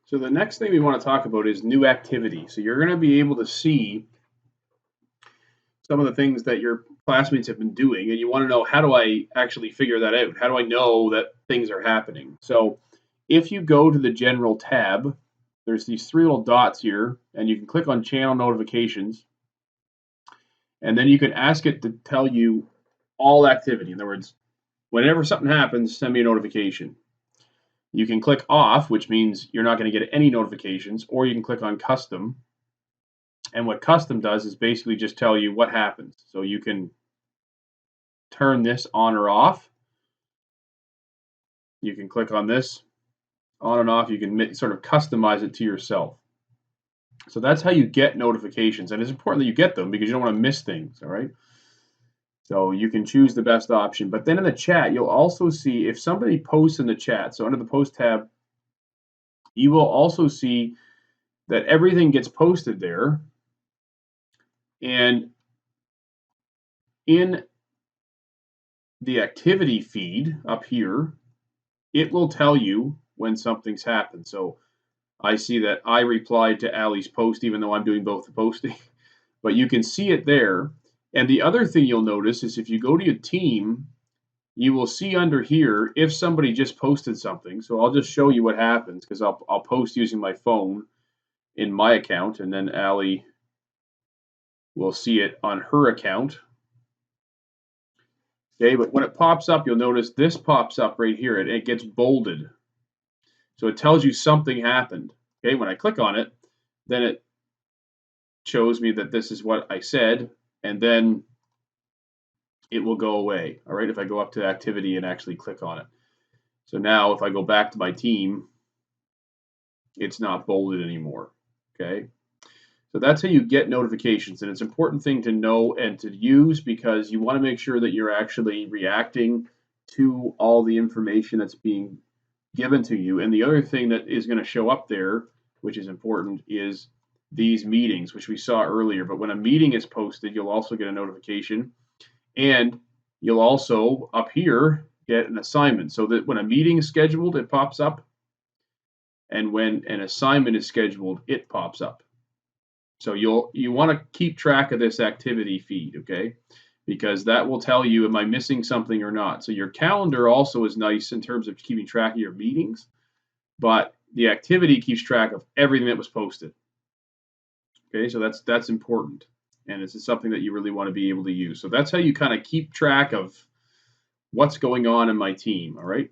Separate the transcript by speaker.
Speaker 1: So the next thing we want to talk about is new activity. So you're going to be able to see some of the things that your classmates have been doing, and you want to know, how do I actually figure that out? How do I know that things are happening? So if you go to the General tab, there's these three little dots here, and you can click on Channel Notifications, and then you can ask it to tell you all activity. In other words, whenever something happens, send me a notification. You can click off, which means you're not going to get any notifications, or you can click on Custom. And what Custom does is basically just tell you what happens. So you can turn this on or off. You can click on this on and off. You can sort of customize it to yourself. So that's how you get notifications. And it's important that you get them because you don't want to miss things, all right? So you can choose the best option. But then in the chat, you'll also see if somebody posts in the chat. So under the Post tab, you will also see that everything gets posted there. And in the activity feed up here, it will tell you when something's happened. So I see that I replied to Allie's post, even though I'm doing both the posting. But you can see it there. And the other thing you'll notice is if you go to your team, you will see under here if somebody just posted something. So I'll just show you what happens because I'll post using my phone in my account, and then Allie will see it on her account. Okay, but when it pops up, you'll notice this pops up right here, and it gets bolded. So it tells you something happened. Okay, when I click on it, then it shows me that this is what I said, and then it will go away. All right, if I go up to activity and actually click on it. So now if I go back to my team, it's not bolded anymore. Okay, so that's how you get notifications, and it's an important thing to know and to use because you want to make sure that you're actually reacting to all the information that's being given to you. And the other thing that is going to show up there, which is important, is these meetings, which we saw earlier. But when a meeting is posted, you'll also get a notification, and you'll also up here get an assignment, so that when a meeting is scheduled, it pops up, and when an assignment is scheduled, it pops up. So you want to keep track of this activity feed, okay? Because that will tell you, am I missing something or not? So your calendar also is nice in terms of keeping track of your meetings, but the activity keeps track of everything that was posted. Okay, so that's important, and this is something that you really want to be able to use. So that's how you kind of keep track of what's going on in my team, all right?